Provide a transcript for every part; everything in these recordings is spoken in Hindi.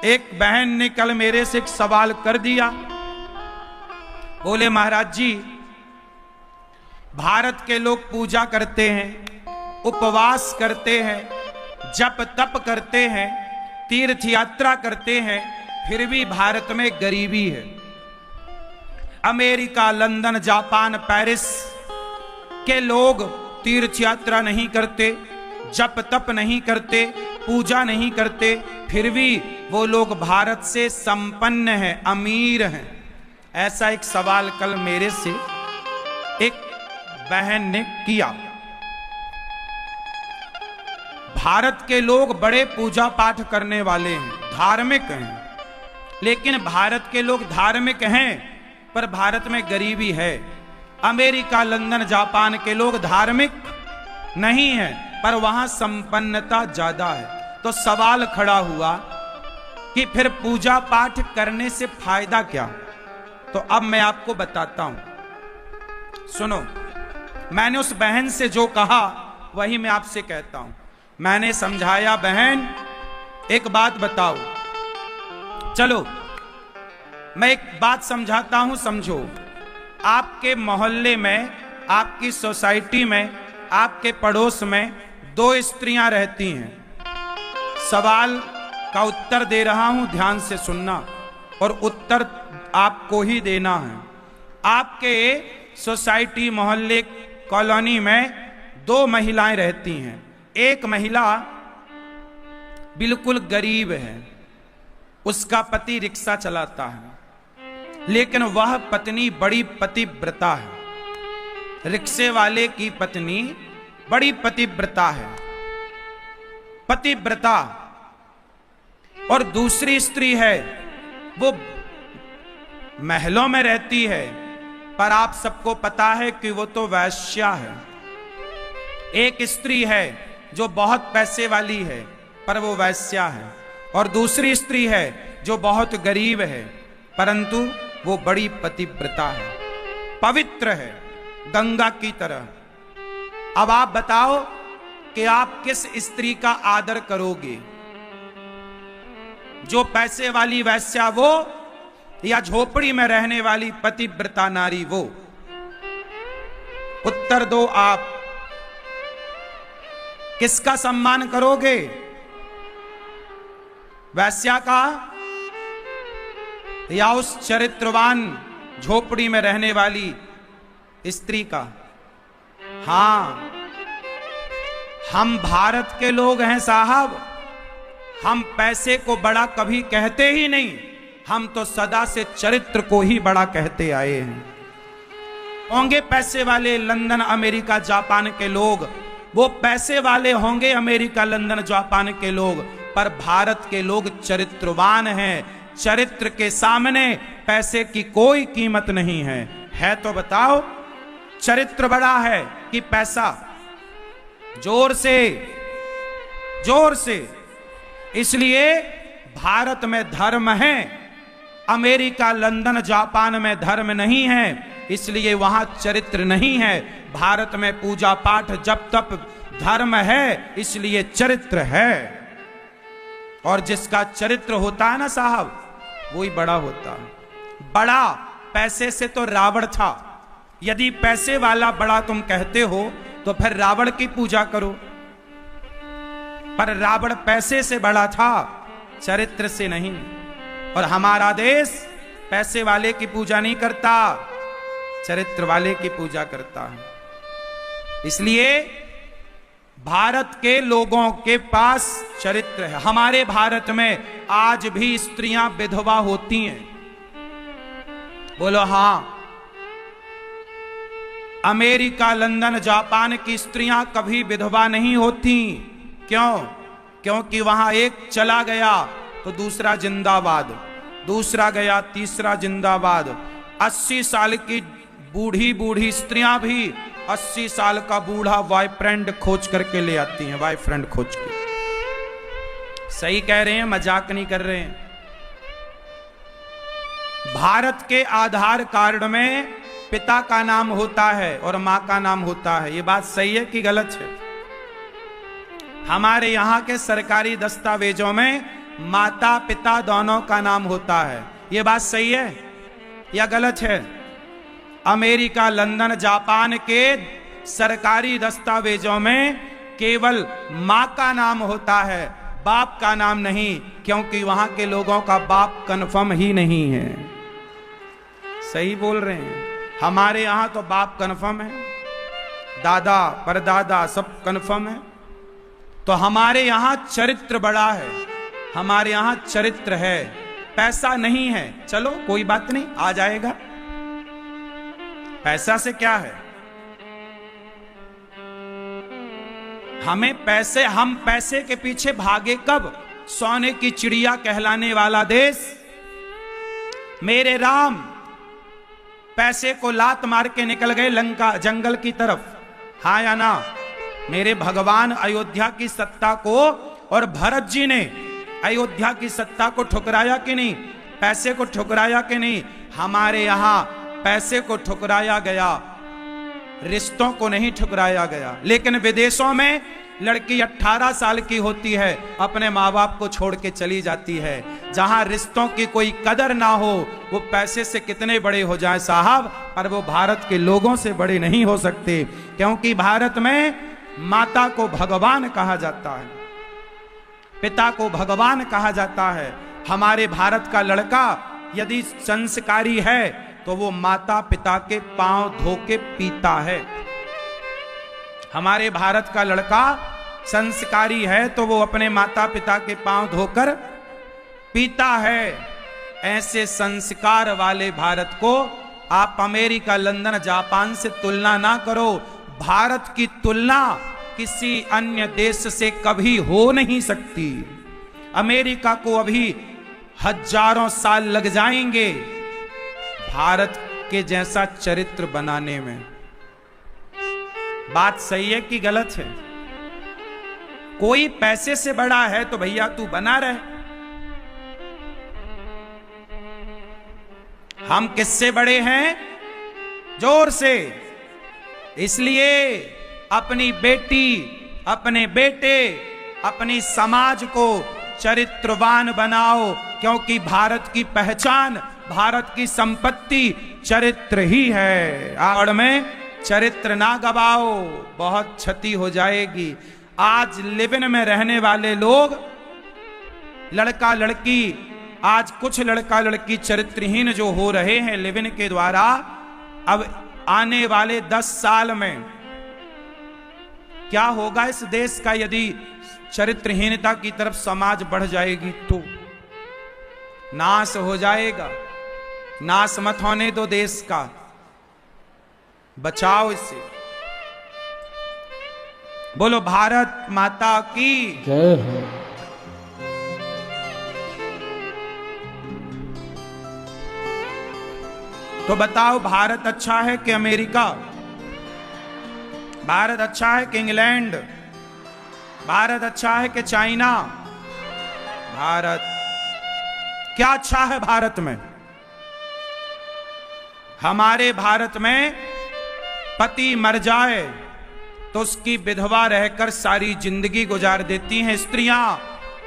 एक बहन ने कल मेरे से एक सवाल कर दिया। बोले महाराज जी, भारत के लोग पूजा करते हैं, उपवास करते हैं, जप तप करते हैं, तीर्थ यात्रा करते हैं, फिर भी भारत में गरीबी है। अमेरिका, लंदन, जापान, पेरिस के लोग तीर्थ यात्रा नहीं करते, जप तप नहीं करते, पूजा नहीं करते, फिर भी वो लोग भारत से संपन्न हैं, अमीर हैं। ऐसा एक सवाल कल मेरे से एक बहन ने किया। भारत के लोग बड़े पूजा पाठ करने वाले हैं, धार्मिक हैं, लेकिन भारत के लोग धार्मिक हैं पर भारत में गरीबी है। अमेरिका, लंदन, जापान के लोग धार्मिक नहीं हैं पर वहां संपन्नता ज्यादा है। तो सवाल खड़ा हुआ कि फिर पूजा पाठ करने से फायदा क्या? तो अब मैं आपको बताता हूं, सुनो। मैंने उस बहन से जो कहा वही मैं आपसे कहता हूं। मैंने समझाया, बहन एक बात बताओ, चलो मैं एक बात समझाता हूं, समझो। आपके मोहल्ले में, आपकी सोसाइटी में, आपके पड़ोस में दो स्त्रियां रहती हैं। सवाल का उत्तर दे रहा हूं, ध्यान से सुनना, और उत्तर आपको ही देना है। आपके सोसाइटी, मोहल्ले, कॉलोनी में दो महिलाएं रहती हैं। एक महिला बिल्कुल गरीब है, उसका पति रिक्शा चलाता है, लेकिन वह पत्नी बड़ी पतिव्रता है। रिक्शे वाले की पत्नी बड़ी पतिव्रता है, पतिव्रता। और दूसरी स्त्री है, वो महलों में रहती है, पर आप सबको पता है कि वो तो वैश्या है। एक स्त्री है जो बहुत पैसे वाली है, पर वो वैश्या है, और दूसरी स्त्री है जो बहुत गरीब है, परंतु वो बड़ी पतिव्रता है, पवित्र है, गंगा की तरह। अब आप बताओ कि आप किस स्त्री का आदर करोगे? जो पैसे वाली वैश्या वो, या झोपड़ी में रहने वाली पतिव्रता नारी वो? उत्तर दो आप। किसका सम्मान करोगे? वैश्या का या उस चरित्रवान झोपड़ी में रहने वाली स्त्री का? हां, हम भारत के लोग हैं साहब, हम पैसे को बड़ा कभी कहते ही नहीं, हम तो सदा से चरित्र को ही बड़ा कहते आए हैं। होंगे पैसे वाले लंदन, अमेरिका, जापान के लोग, वो पैसे वाले होंगे अमेरिका, लंदन, जापान के लोग, पर भारत के लोग चरित्रवान हैं। चरित्र के सामने पैसे की कोई कीमत नहीं है तो बताओ, चरित्र बड़ा है कि पैसा? जोर से, जोर से। इसलिए भारत में धर्म है, अमेरिका, लंदन, जापान में धर्म नहीं है, इसलिए वहां चरित्र नहीं है। भारत में पूजा पाठ, जप तप धर्म है, इसलिए चरित्र है। और जिसका चरित्र होता है ना साहब, वही बड़ा होता है। बड़ा पैसे से तो रावण था। यदि पैसे वाला बड़ा तुम कहते हो तो फिर रावण की पूजा करो, पर रावण पैसे से बड़ा था, चरित्र से नहीं। और हमारा देश पैसे वाले की पूजा नहीं करता, चरित्र वाले की पूजा करता है। इसलिए भारत के लोगों के पास चरित्र है। हमारे भारत में आज भी स्त्रियां विधवा होती हैं। बोलो हां। अमेरिका, लंदन, जापान की स्त्रियां कभी विधवा नहीं होती। क्यों? क्योंकि वहां एक चला गया तो दूसरा जिंदाबाद, दूसरा गया तीसरा जिंदाबाद। 80 साल की बूढ़ी बूढ़ी स्त्रियां भी 80 साल का बूढ़ा बॉयफ्रेंड खोज करके ले आती हैं, बॉयफ्रेंड खोज के। सही कह रहे हैं, मजाक नहीं कर रहे हैं। भारत के आधार कार्ड में पिता का नाम होता है और मां का नाम होता है। ये बात सही है कि गलत है? हमारे यहां के सरकारी दस्तावेजों में माता पिता दोनों का नाम होता है। यह बात सही है या गलत है? अमेरिका, लंदन, जापान के सरकारी दस्तावेजों में केवल मां का नाम होता है, बाप का नाम नहीं, क्योंकि वहां के लोगों का बाप कन्फर्म ही नहीं है। सही बोल रहे हैं। हमारे यहां तो बाप कन्फर्म है, दादा परदादा सब कन्फर्म है। तो हमारे यहां चरित्र बड़ा है, हमारे यहां चरित्र है, पैसा नहीं है। चलो कोई बात नहीं, आ जाएगा। पैसा से क्या है? हमें पैसे, हम पैसे के पीछे भागे कब? सोने की चिड़िया कहलाने वाला देश। मेरे राम पैसे को लात मार के निकल गए लंका जंगल की तरफ, हाँ या ना? मेरे भगवान अयोध्या की सत्ता को, और भरत जी ने अयोध्या की सत्ता को ठुकराया कि नहीं? पैसे को ठुकराया कि नहीं? हमारे यहां पैसे को ठुकराया गया, रिश्तों को नहीं ठुकराया गया। लेकिन विदेशों में लड़की 18 साल की होती है, अपने माँ बाप को छोड़ के चली जाती है। जहां रिश्तों की कोई कदर ना हो, वो पैसे से कितने बड़े हो जाए साहब, पर वो भारत के लोगों से बड़े नहीं हो सकते, क्योंकि भारत में माता को भगवान कहा जाता है, पिता को भगवान कहा जाता है। हमारे भारत का लड़का यदि संस्कारी है तो वो माता पिता के पांव धो के पीता है। हमारे भारत का लड़का संस्कारी है तो वो अपने माता पिता के पांव धोकर पीता है। ऐसे संस्कार वाले भारत को आप अमेरिका, लंदन, जापान से तुलना ना करो। भारत की तुलना किसी अन्य देश से कभी हो नहीं सकती। अमेरिका को अभी हजारों साल लग जाएंगे भारत के जैसा चरित्र बनाने में। बात सही है कि गलत है? कोई पैसे से बड़ा है तो भैया तू बना रहे। हम किससे बड़े हैं? जोर से। इसलिए अपनी बेटी, अपने बेटे, अपनी समाज को चरित्रवान बनाओ, क्योंकि भारत की पहचान, भारत की संपत्ति चरित्र ही है। आड़ में चरित्र ना गवाओ, बहुत क्षति हो जाएगी। आज लिव-इन में रहने वाले लोग, लड़का लड़की, आज कुछ लड़का लड़की चरित्रहीन जो हो रहे हैं लिव-इन के द्वारा, अब आने वाले 10 साल में क्या होगा इस देश का यदि चरित्रहीनता की तरफ समाज बढ़ जाएगी तो? नाश हो जाएगा। नाश मत होने दो देश का, बचाओ इसे। बोलो भारत माता की जय हो। तो बताओ, भारत अच्छा है कि अमेरिका? भारत अच्छा है कि इंग्लैंड? भारत अच्छा है कि चाइना? भारत क्या अच्छा है? भारत में, हमारे भारत में पति मर जाए तो उसकी विधवा रहकर सारी जिंदगी गुजार देती हैं स्त्रियां,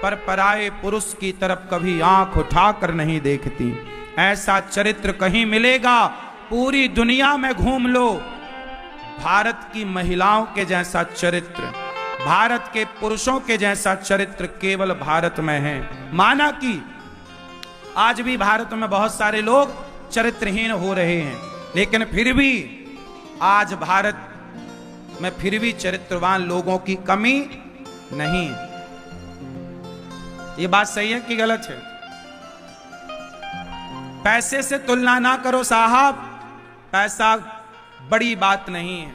पर पराये पुरुष की तरफ कभी आंख उठाकर नहीं देखती। ऐसा चरित्र कहीं मिलेगा? पूरी दुनिया में घूम लो, भारत की महिलाओं के जैसा चरित्र, भारत के पुरुषों के जैसा चरित्र केवल भारत में है। माना कि आज भी भारत में बहुत सारे लोग चरित्रहीन हो रहे हैं, लेकिन फिर भी आज भारत में फिर भी चरित्रवान लोगों की कमी नहीं। ये बात सही है कि गलत है? पैसे से तुलना ना करो साहब, पैसा बड़ी बात नहीं है।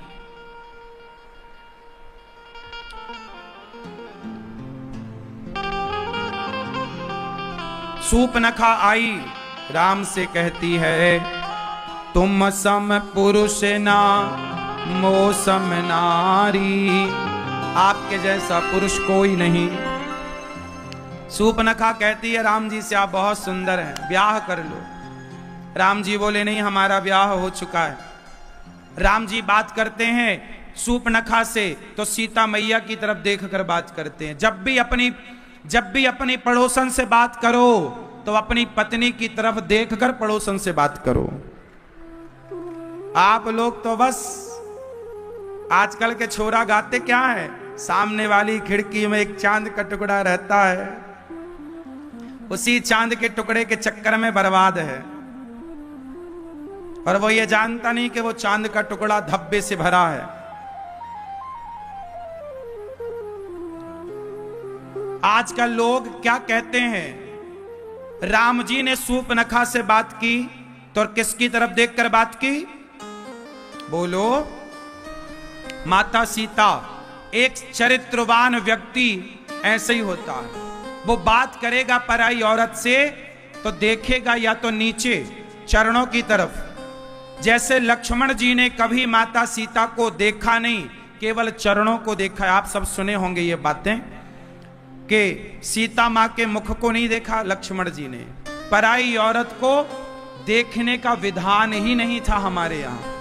सूपनखा आई राम से कहती है, तुम सम पुरुष ना मो सम नारी, आपके जैसा पुरुष कोई नहीं। सूपनखा कहती है राम जी से, आप बहुत सुंदर हैं, ब्याह कर लो। राम जी बोले, नहीं हमारा ब्याह हो चुका है। राम जी बात करते हैं सूपनखा से तो सीता मैया की तरफ देखकर बात करते हैं। जब भी अपनी जब भी अपनी पड़ोसन से बात करो तो अपनी पत्नी की तरफ देखकर पड़ोसन से बात करो। आप लोग तो बस आजकल के छोरा गाते क्या है, सामने वाली खिड़की में एक चांद का टुकड़ा रहता है, उसी चांद के टुकड़े के चक्कर में बर्बाद है, और वो ये जानता नहीं कि वो चांद का टुकड़ा धब्बे से भरा है। आजकल लोग क्या कहते हैं, राम जी ने सूर्पनखा से बात की तो किसकी तरफ देखकर बात की? बोलो। माता सीता। एक चरित्रवान व्यक्ति ऐसे ही होता है, वो बात करेगा पराई औरत से तो देखेगा या तो नीचे चरणों की तरफ। जैसे लक्ष्मण जी ने कभी माता सीता को देखा नहीं, केवल चरणों को देखा। आप सब सुने होंगे ये बातें कि सीता मां के मुख को नहीं देखा लक्ष्मण जी ने। पराई औरत को देखने का विधान ही नहीं था हमारे यहां,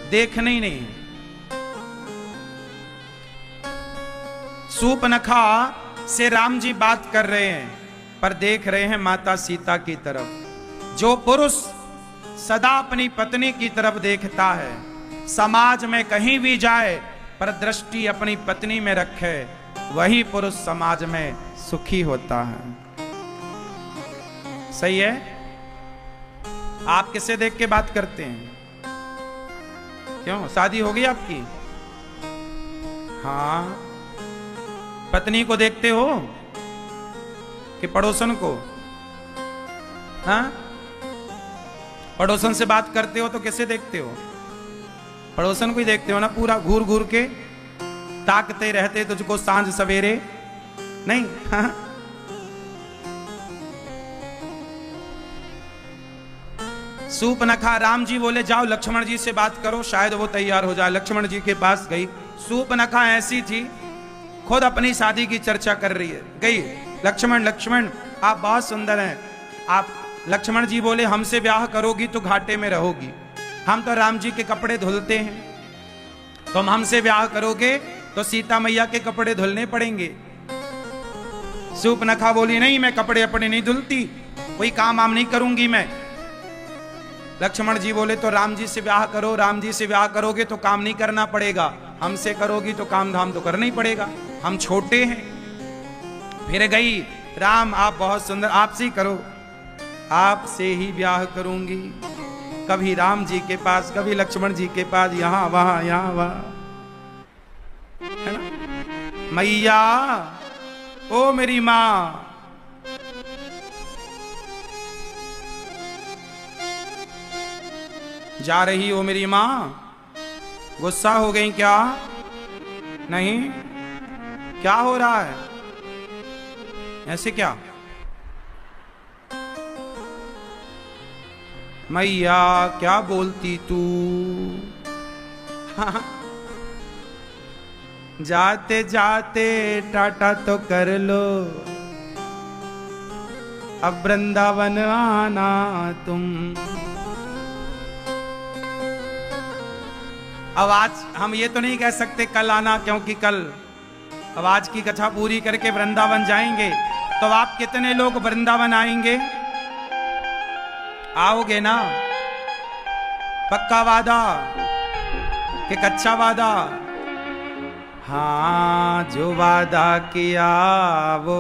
देखने ही नहीं। सूर्पनखा से राम जी बात कर रहे हैं पर देख रहे हैं माता सीता की तरफ। जो पुरुष सदा अपनी पत्नी की तरफ देखता है, समाज में कहीं भी जाए पर दृष्टि अपनी पत्नी में रखे, वही पुरुष समाज में सुखी होता है। सही है? आप किसे देख के बात करते हैं? क्यों, शादी हो गई आपकी? हाँ। पत्नी को देखते हो कि पड़ोसन को? हाँ। पड़ोसन से बात करते हो तो किसे देखते हो? पड़ोसन को ही देखते हो ना, पूरा घूर घूर के ताकते रहते तुझको सांझ सवेरे, नहीं? हाँ? सूर्पनखा, राम जी बोले जाओ लक्ष्मण जी से बात करो, शायद वो तैयार हो जाए। लक्ष्मण जी के पास गई। सूर्पनखा ऐसी थी, खुद अपनी शादी की चर्चा कर रही है। गई, लक्ष्मण लक्ष्मण आप बहुत सुंदर हैं। आप, लक्ष्मण जी बोले हमसे ब्याह करोगी तो घाटे में रहोगी, हम तो राम जी के कपड़े धुलते हैं, तुम हमसे ब्याह करोगे तो सीता मैया के कपड़े धुलने पड़ेंगे। सूर्पनखा बोली नहीं, मैं कपड़े अपने नहीं धुलती, कोई काम आम नहीं करूंगी मैं। लक्ष्मण जी बोले तो राम जी से ब्याह करो, राम जी से ब्याह करोगे तो काम नहीं करना पड़ेगा, हमसे करोगी तो काम धाम तो करना ही पड़ेगा, हम छोटे हैं। फिर गई, राम आप बहुत सुंदर, आपसे ही करो, आपसे ही ब्याह करूंगी। कभी राम जी के पास, कभी लक्ष्मण जी के पास, यहां वहां यहां वहां, है ना? मैया, ओ मेरी मां, जा रही हो मेरी मां? गुस्सा हो गई क्या? नहीं, क्या हो रहा है ऐसे? क्या मैया, क्या बोलती तू? जाते जाते टाटा तो कर लो, अब वृंदावन आना तुम। अब आज हम ये तो नहीं कह सकते कल आना, क्योंकि कल अब आज की कथा पूरी करके वृंदावन जाएंगे। तो आप कितने लोग वृंदावन आएंगे? आओगे ना? पक्का वादा कि कच्चा वादा? हाँ, जो वादा किया वो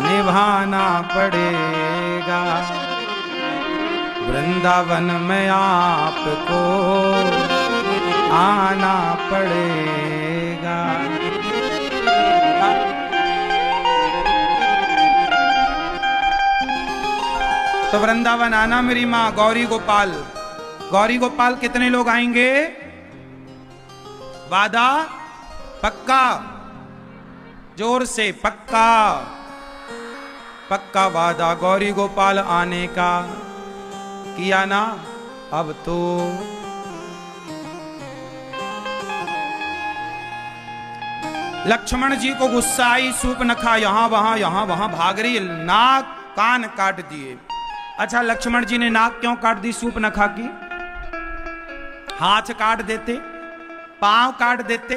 निभाना पड़ेगा। वृंदावन में आपको आना पड़ेगा। तो वृंदावन आना मेरी मां। गौरी गोपाल, गौरी गोपाल कितने लोग आएंगे? वादा पक्का? जोर से पक्का, पक्का वादा गौरी गोपाल आने का किया ना? अब तो लक्ष्मण जी को गुस्सा आई। सूर्पनखा यहां वहां भाग रही, नाक कान काट दिए। अच्छा, लक्ष्मण जी ने नाक क्यों काट दी सूर्पनखा की? हाथ काट देते, पांव काट देते,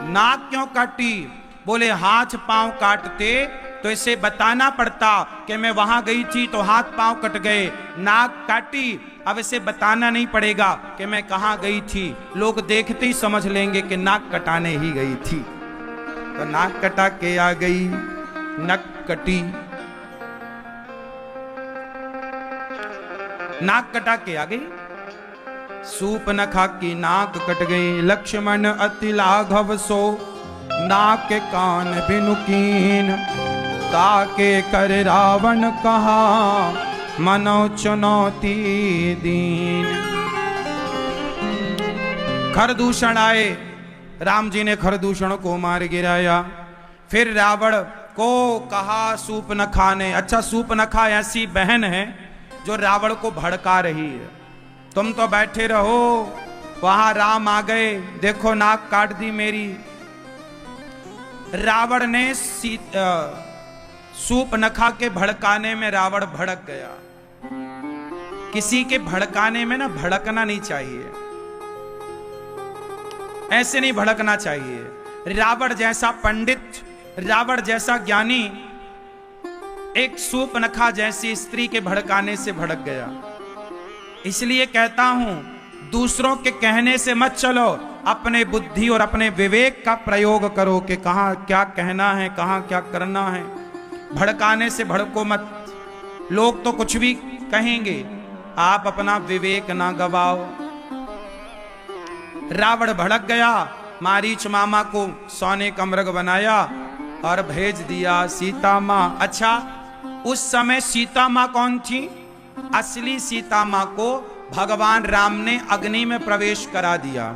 नाक क्यों काटी? बोले हाथ पांव काटते तो इसे बताना पड़ता कि मैं वहां गई थी तो हाथ पांव कट गए। नाक काटी, अब इसे बताना नहीं पड़ेगा कि मैं कहां गई थी, लोग देखते ही समझ लेंगे कि नाक कटाने ही गई थी। तो नाक कटा के आ गई, नक कटी, नाक कटा के आ गई। सूप नखा की नाक कट गई। लक्ष्मण अति लाघव सो, नाक कान बिनुकीन, ताके कर रावण कहा, मनो चुनौती दीन। खरदूषण आए, राम जी ने खरदूषण को मार गिराया। फिर रावण को कहा सूपनखा ने, अच्छा सूपनखा ऐसी बहन है जो रावण को भड़का रही है, तुम तो बैठे रहो, वहां राम आ गए, देखो नाक काट दी मेरी। रावण ने सूपनखा के भड़काने में रावण भड़क गया। किसी के भड़काने में ना भड़कना नहीं चाहिए, ऐसे नहीं भड़कना चाहिए। रावण जैसा पंडित, रावण जैसा ज्ञानी एक सूपनखा जैसी स्त्री के भड़काने से भड़क गया। इसलिए कहता हूं दूसरों के कहने से मत चलो, अपने बुद्धि और अपने विवेक का प्रयोग करो कि कहां क्या कहना है, कहां क्या करना है। भड़काने से भड़को मत, लोग तो कुछ भी कहेंगे, आप अपना विवेक ना गवाओ। रावण भड़क गया, मारीच मामा को सोने का मृग बनाया और भेज दिया सीता मां। अच्छा, उस समय सीता मां कौन थी? असली सीता मां को भगवान राम ने अग्नि में प्रवेश करा दिया,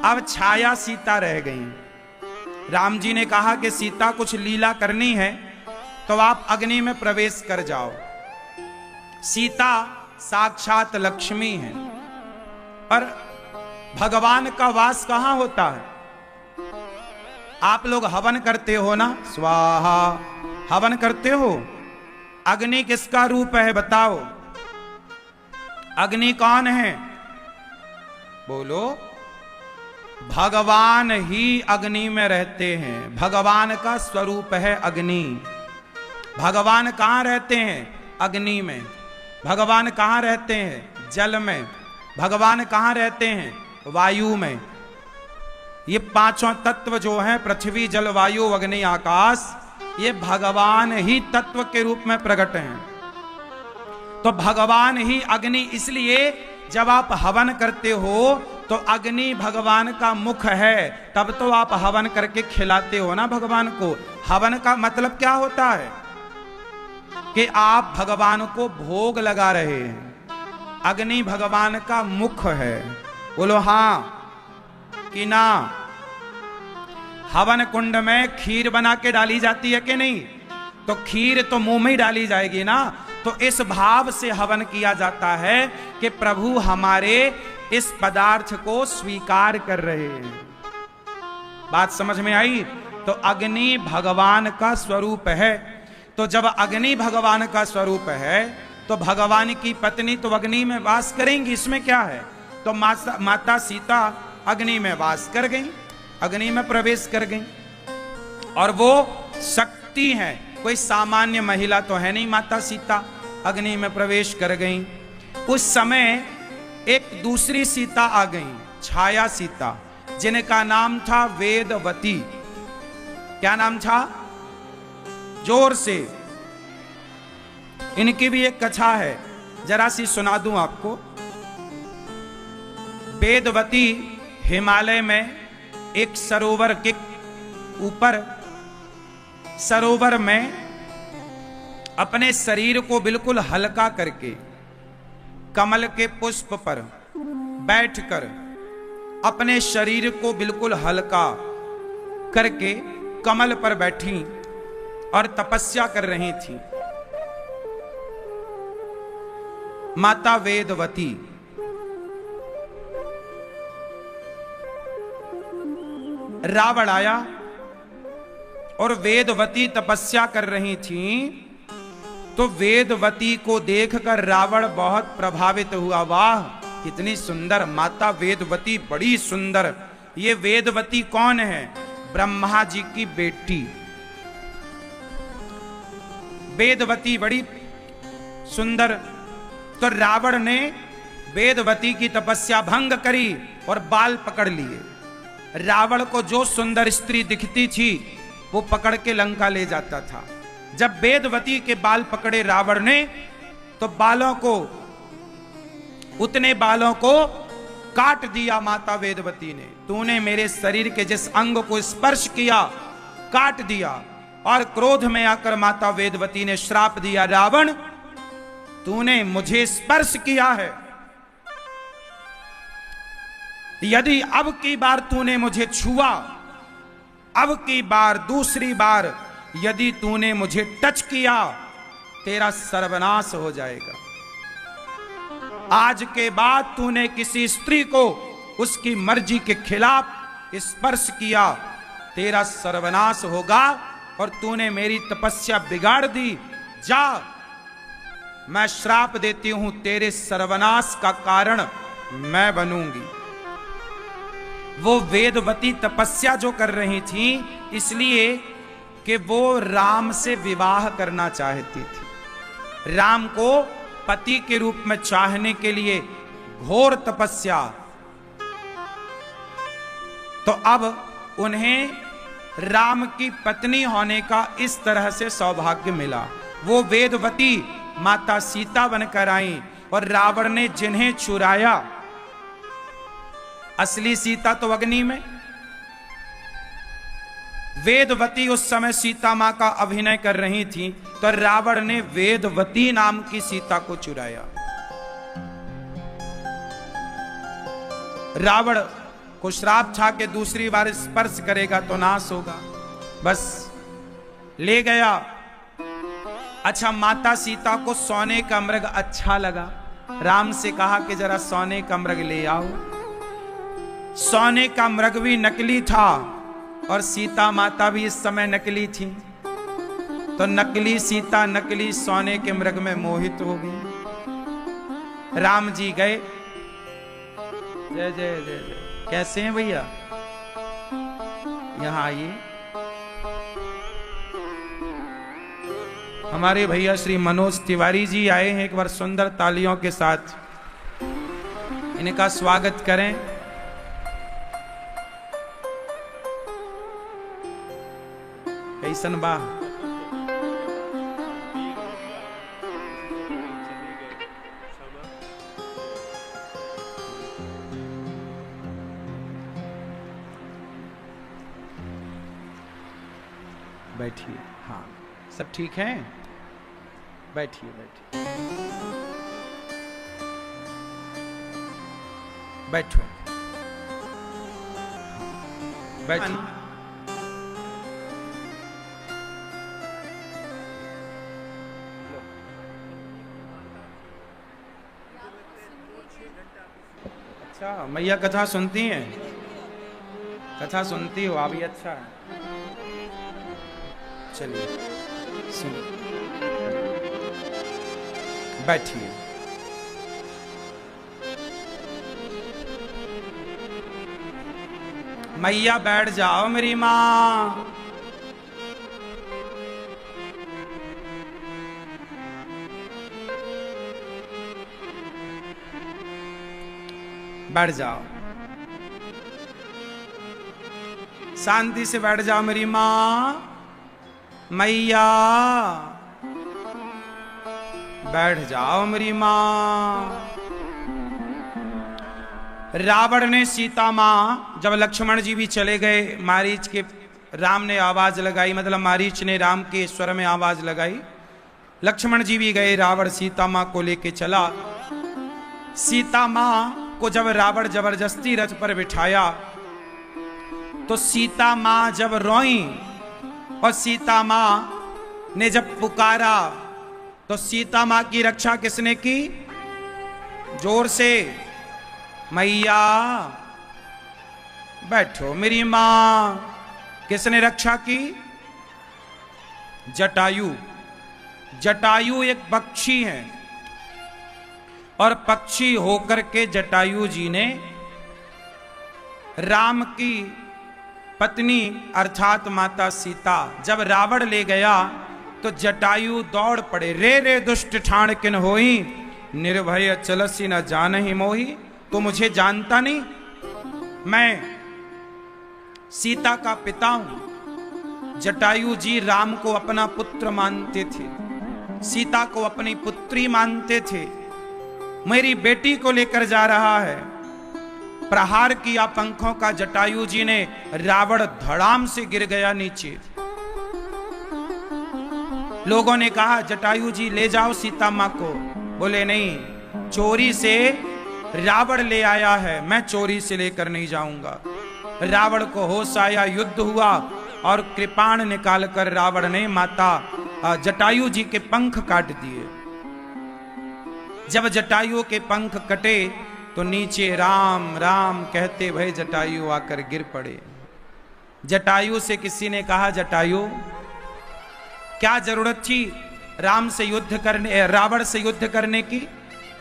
अब छाया सीता रह गई। राम जी ने कहा कि सीता कुछ लीला करनी है तो आप अग्नि में प्रवेश कर जाओ। सीता साक्षात लक्ष्मी है, पर भगवान का वास कहां होता है? आप लोग हवन करते हो ना, स्वाहा हवन करते हो। अग्नि किसका रूप है बताओ? अग्नि कौन है? बोलो। भगवान ही अग्नि में रहते हैं, भगवान का स्वरूप है अग्नि। भगवान कहां रहते हैं? अग्नि में। भगवान कहां रहते हैं? जल में। भगवान कहां रहते हैं? वायु में। ये पांचों तत्व जो हैं, पृथ्वी जल वायु अग्नि आकाश, ये भगवान ही तत्व के रूप में प्रकट हैं। तो भगवान ही अग्नि, इसलिए जब आप हवन करते हो तो अग्नि भगवान का मुख है, तब तो आप हवन करके खिलाते हो ना भगवान को। हवन का मतलब क्या होता है? कि आप भगवान को भोग लगा रहे हैं। अग्नि भगवान का मुख है। बोलो हां कि ना? हवन कुंड में खीर बना के डाली जाती है कि नहीं? तो खीर तो मुंह में ही डाली जाएगी ना। तो इस भाव से हवन किया जाता है कि प्रभु हमारे इस पदार्थ को स्वीकार कर रहे हैं। बात समझ में आई? तो अग्नि भगवान का स्वरूप है। तो जब अग्नि भगवान का स्वरूप है तो भगवान की पत्नी तो अग्नि में वास करेंगी, इसमें क्या है? तो माता सीता अग्नि में वास कर गई, अग्नि में प्रवेश कर गई। और वो शक्ति है, कोई सामान्य महिला तो है नहीं। माता सीता अग्नि में प्रवेश कर गई। उस समय एक दूसरी सीता आ गई, छाया सीता, जिनका नाम था वेदवती। क्या नाम था? जोर से। इनकी भी एक कथा है, जरा सी सुना दूं आपको। वेदवती हिमालय में एक सरोवर के ऊपर, सरोवर में अपने शरीर को बिल्कुल हल्का करके कमल के पुष्प पर बैठकर अपने शरीर को बिल्कुल हल्का करके कमल पर बैठी और तपस्या कर रही थी। माता वेदवती। रावण आया और वेदवती तपस्या कर रही थी, तो वेदवती को देखकर रावण बहुत प्रभावित हुआ। वाह कितनी सुंदर माता वेदवती, बड़ी सुंदर। ये वेदवती कौन है? ब्रह्मा जी की बेटी वेदवती बड़ी सुंदर। तो रावण ने वेदवती की तपस्या भंग करी और बाल पकड़ लिए। रावण को जो सुंदर स्त्री दिखती थी वो पकड़ के लंका ले जाता था। जब वेदवती के बाल पकड़े रावण ने तो उतने बालों को काट दिया माता वेदवती ने। तूने मेरे शरीर के जिस अंग को स्पर्श किया काट दिया। और क्रोध में आकर माता वेदवती ने श्राप दिया, रावण तूने मुझे स्पर्श किया है, यदि अब की बार तूने मुझे छुआ, अब की बार दूसरी बार यदि तूने मुझे टच किया तेरा सर्वनाश हो जाएगा। आज के बाद तूने किसी स्त्री को उसकी मर्जी के खिलाफ स्पर्श किया तेरा सर्वनाश होगा। और तूने मेरी तपस्या बिगाड़ दी, जा मैं श्राप देती हूं, तेरे सर्वनाश का कारण मैं बनूंगी। वो वेदवती तपस्या जो कर रही थी इसलिए कि वो राम से विवाह करना चाहती थी, राम को पति के रूप में चाहने के लिए घोर तपस्या। तो अब उन्हें राम की पत्नी होने का इस तरह से सौभाग्य मिला। वो वेदवती माता सीता बनकर आई और रावण ने जिन्हें चुराया, असली सीता तो अग्नि में, वेदवती उस समय सीता मां का अभिनय कर रही थी, तो रावण ने वेदवती नाम की सीता को चुराया। रावण को श्राप था कि दूसरी बार स्पर्श करेगा तो नाश होगा, बस ले गया। अच्छा, माता सीता को सोने का मृग अच्छा लगा, राम से कहा कि जरा सोने का मृग ले आओ। सोने का मृग भी नकली था और सीता माता भी इस समय नकली थी। तो नकली सीता नकली सोने के मृग में मोहित हो गई। राम जी गए, जय जय जय जय, कैसे हैं भैया, यहां आइए। हमारे भैया श्री मनोज तिवारी जी आए हैं, एक बार सुंदर तालियों के साथ इनका स्वागत करें। कैसन बा, बैठिए। हाँ, सब ठीक है, बैठिए बैठिए, बैठो, बैठिए। अच्छा, मैया कथा सुनती हैं, कथा सुनती हो अभी, अच्छा है, चलिए सुनिए, बैठिए। मैया बैठ जाओ मेरी मां, बैठ जाओ, शांति से बैठ जाओ मेरी मां। मैया बैठ जाओ मेरी मां। रावण ने सीता मां, जब लक्ष्मण जी भी चले गए, मारीच के राम ने आवाज लगाई, मतलब मारीच ने राम के स्वर में आवाज लगाई, लक्ष्मण जी भी गए, रावण सीता मां को लेके चला। सीता मां को जब रावण जबरदस्ती रथ पर बिठाया तो सीता मां जब रोई और सीता मां ने जब पुकारा तो सीता मां की रक्षा किसने की? जोर से, मैया बैठो मेरी मां। किसने रक्षा की? जटायु। जटायु एक पक्षी है और पक्षी होकर के जटायु जी ने राम की पत्नी अर्थात माता सीता जब रावण ले गया तो जटायु दौड़ पड़े। रे रे दुष्ट ठाण किन होई, निर्भय चलसी न जान ही मोही। तो मुझे जानता नहीं, मैं सीता का पिता हूं। जटायु जी राम को अपना पुत्र मानते थे, सीता को अपनी पुत्री मानते थे। मेरी बेटी को लेकर जा रहा है। प्रहार किया पंखों का जटायु जी ने, रावण धड़ाम से गिर गया नीचे। लोगों ने कहा जटायु जी ले जाओ सीता मां को। बोले नहीं, चोरी से रावण ले आया है, मैं चोरी से लेकर नहीं जाऊंगा। रावण को होश आया, युद्ध हुआ और कृपाण निकालकर रावण ने माता जटायु जी के पंख काट दिए। जब जटायु के पंख कटे तो नीचे राम राम कहते भय जटायु आकर गिर पड़े। जटायु से किसी ने कहा जटायु क्या जरूरत थी राम से युद्ध करने, रावण से युद्ध करने की?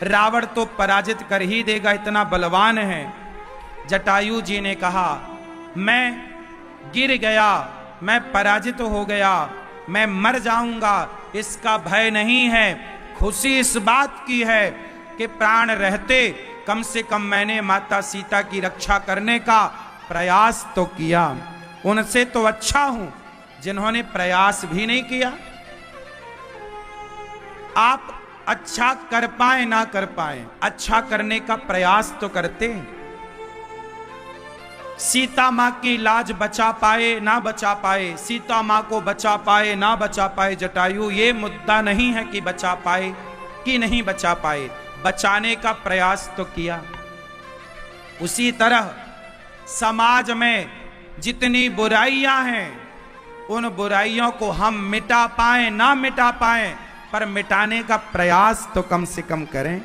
रावण तो पराजित कर ही देगा, इतना बलवान है। जटायु जी ने कहा मैं गिर गया, मैं पराजित हो गया, मैं मर जाऊंगा, इसका भय नहीं है। खुशी इस बात की है कि प्राण रहते कम से कम मैंने माता सीता की रक्षा करने का प्रयास तो किया। उनसे तो अच्छा हूं जिन्होंने प्रयास भी नहीं किया। आप अच्छा कर पाए ना कर पाए, अच्छा करने का प्रयास तो करते। सीता मां की लाज बचा पाए ना बचा पाए, सीता मां को बचा पाए ना बचा पाए जटायु, ये मुद्दा नहीं है कि बचा पाए कि नहीं बचा पाए, बचाने का प्रयास तो किया। उसी तरह समाज में जितनी बुराइयां हैं उन बुराइयों को हम मिटा पाए ना मिटा पाए, पर मिटाने का प्रयास तो कम से कम करें।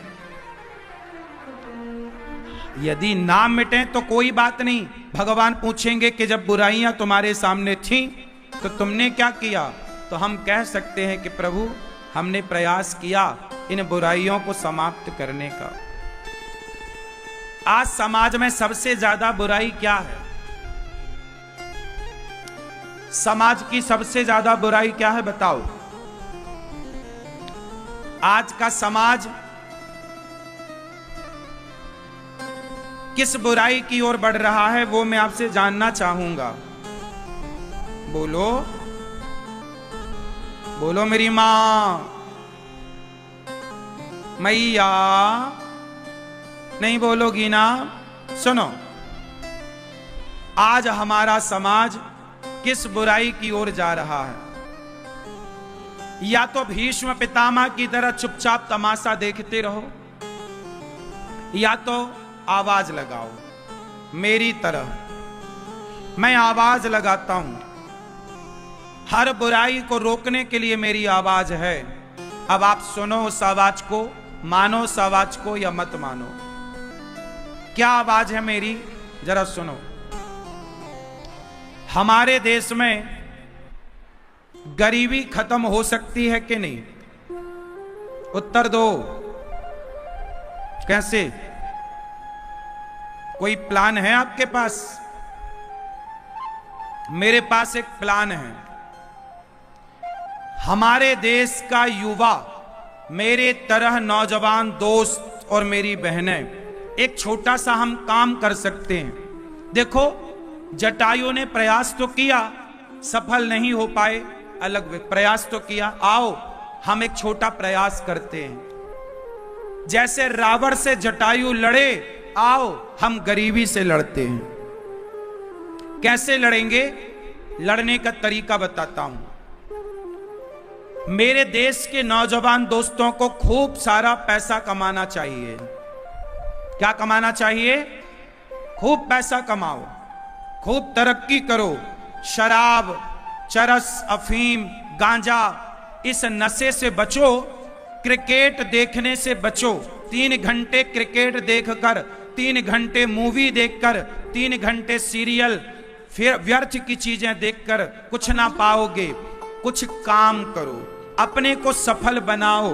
यदि ना मिटे तो कोई बात नहीं, भगवान पूछेंगे कि जब बुराइयां तुम्हारे सामने थीं तो तुमने क्या किया? तो हम कह सकते हैं कि प्रभु हमने प्रयास किया इन बुराइयों को समाप्त करने का। आज समाज में सबसे ज्यादा बुराई क्या है? समाज की सबसे ज्यादा बुराई क्या है बताओ? आज का समाज किस बुराई की ओर बढ़ रहा है वो मैं आपसे जानना चाहूंगा। बोलो बोलो मेरी मां, मैया, नहीं बोलोगी ना? सुनो, आज हमारा समाज किस बुराई की ओर जा रहा है? या तो भीष्म पितामह की तरह चुपचाप तमाशा देखते रहो, या तो आवाज लगाओ मेरी तरह। मैं आवाज लगाता हूं, हर बुराई को रोकने के लिए मेरी आवाज है। अब आप सुनो उस आवाज को, मानो उस आवाज को या मत मानो। क्या आवाज है मेरी, जरा सुनो। हमारे देश में गरीबी खत्म हो सकती है कि नहीं? उत्तर दो। कैसे? कोई प्लान है आपके पास? मेरे पास एक प्लान है। हमारे देश का युवा, मेरे तरह नौजवान दोस्त और मेरी बहनें, एक छोटा सा हम काम कर सकते हैं। देखो, जटायु ने प्रयास तो किया, सफल नहीं हो पाए, अलग प्रयास तो किया। आओ हम एक छोटा प्रयास करते हैं। जैसे रावण से जटायु लड़े, आओ हम गरीबी से लड़ते हैं। कैसे लड़ेंगे? लड़ने का तरीका बताता हूं। मेरे देश के नौजवान दोस्तों को खूब सारा पैसा कमाना चाहिए। क्या कमाना चाहिए? खूब पैसा कमाओ, खूब तरक्की करो। शराब, चरस, अफीम, गांजा, इस नशे से बचो। क्रिकेट देखने से बचो। 3 घंटे क्रिकेट देखकर, 3 घंटे मूवी देखकर, 3 घंटे सीरियल, फिर व्यर्थ की चीजें देखकर कुछ ना पाओगे। कुछ काम करो, अपने को सफल बनाओ।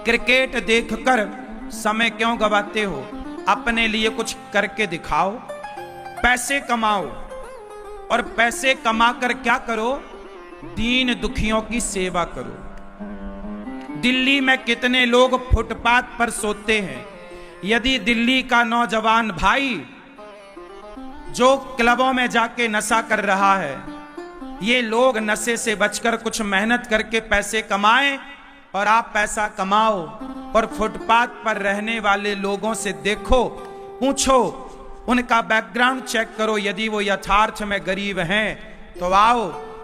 क्रिकेट देखकर समय क्यों गवाते हो? अपने लिए कुछ करके दिखाओ, पैसे कमाओ। और पैसे कमा कर क्या करो? दीन दुखियों की सेवा करो। दिल्ली में कितने लोग फुटपाथ पर सोते हैं। यदि दिल्ली का नौजवान भाई जो क्लबों में जाके नशा कर रहा है, ये लोग नशे से बचकर कुछ मेहनत करके पैसे कमाएं और आप पैसा कमाओ, और फुटपाथ पर रहने वाले लोगों से देखो, पूछो, उनका बैकग्राउंड चेक करो। यदि वो यथार्थ में गरीब हैं तो आओ,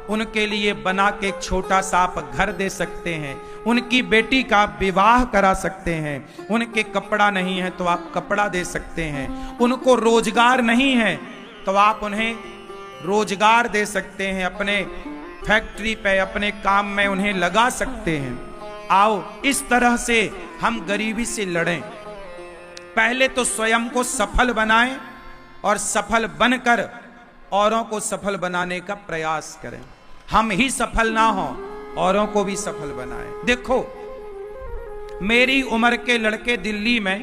उनके लिए बना के एक छोटा सा आप घर दे सकते हैं, उनकी बेटी का विवाह करा सकते हैं, उनके कपड़ा नहीं है तो आप कपड़ा दे सकते हैं, उनको रोजगार नहीं है तो आप उन्हें रोजगार दे सकते हैं, अपने फैक्ट्री पे अपने काम में उन्हें लगा सकते हैं। आओ इस तरह से हम गरीबी से लड़ें। पहले तो स्वयं को सफल बनाएं और सफल बनकर औरों को सफल बनाने का प्रयास करें। हम ही सफल ना हो, औरों को भी सफल बनाएं। देखो, मेरी उम्र के लड़के दिल्ली में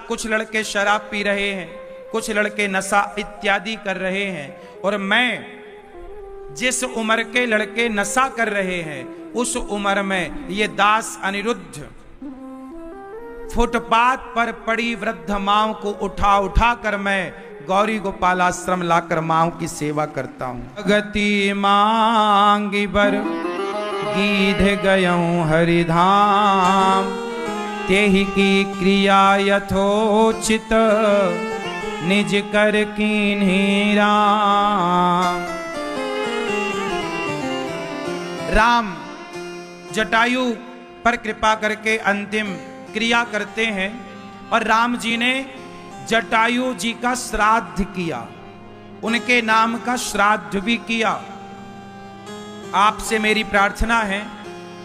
कुछ लड़के शराब पी रहे हैं, कुछ लड़के नशा इत्यादि कर रहे हैं, और मैं जिस उम्र के लड़के नशा कर रहे हैं उस उम्र में ये दास अनिरुद्ध फुटपाथ पर पड़ी वृद्ध माओ को उठा उठा कर मैं गौरी गोपाल आश्रम लाकर माओ की सेवा करता हूं। गति मांगी बर गीध गयऊं हरिधाम, तेहि की क्रिया यथोचित निज कर कीन्ही राम। राम जटायु पर कृपा करके अंतिम क्रिया करते हैं, और राम जी ने जटायु जी का श्राद्ध किया, उनके नाम का श्राद्ध भी किया। आपसे मेरी प्रार्थना है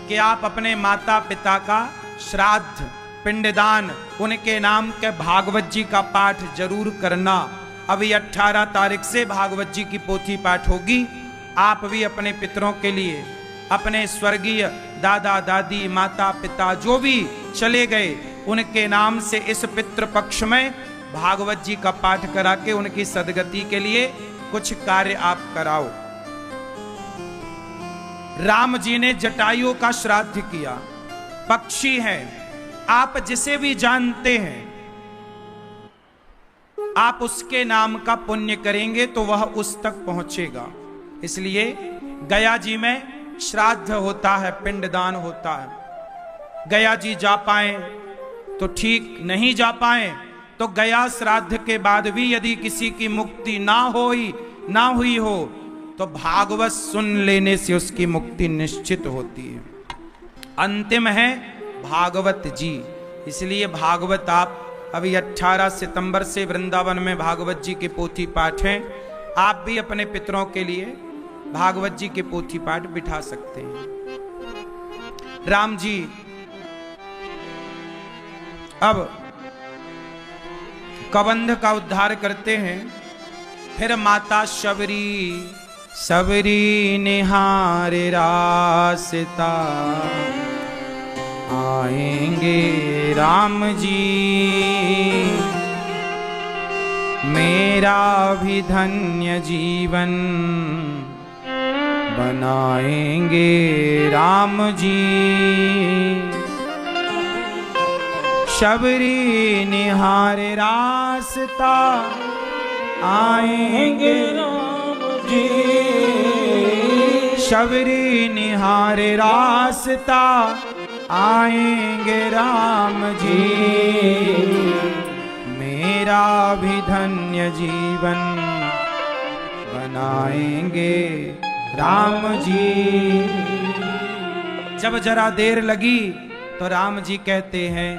कि आप अपने माता पिता का श्राद्ध पिंडदान उनके नाम के भागवत जी का पाठ जरूर करना। अभी 18 तारीख से भागवत जी की पोथी पाठ होगी। आप भी अपने पितरों के लिए, अपने स्वर्गीय दादा दादी माता पिता जो भी चले गए, उनके नाम से इस पितृ पक्ष में भागवत जी का पाठ करा के उनकी सदगति के लिए कुछ कार्य आप कराओ। राम जी ने जटायु का श्राद्ध किया। पक्षी है, आप जिसे भी जानते हैं आप उसके नाम का पुण्य करेंगे तो वह उस तक पहुंचेगा। इसलिए गया जी में श्राद्ध होता है, पिंडदान होता है। गया जी जा पाए तो ठीक, नहीं जा पाए तो गया श्राद्ध के बाद भी यदि किसी की मुक्ति ना हुई हो तो भागवत सुन लेने से उसकी मुक्ति निश्चित होती है। अंतिम है भागवत जी। इसलिए भागवत आप अभी 18 सितंबर से वृंदावन में भागवत जी के पोथी पाठ हैं। आप भी अपने पितरों के लिए भागवत जी के पोथी पाठ बिठा सकते हैं। राम जी अब कबंध का उद्धार करते हैं। फिर माता सबरी निहारे रास्ता, आएंगे राम जी मेरा भी धन्य जीवन बनाएंगे राम जी। शबरी निहारे रास्ता, आएंगे राम जी। शबरी निहारे रास्ता, आएंगे राम जी मेरा भी धन्य जीवन बनाएंगे राम जी। जब जरा देर लगी तो राम जी कहते हैं,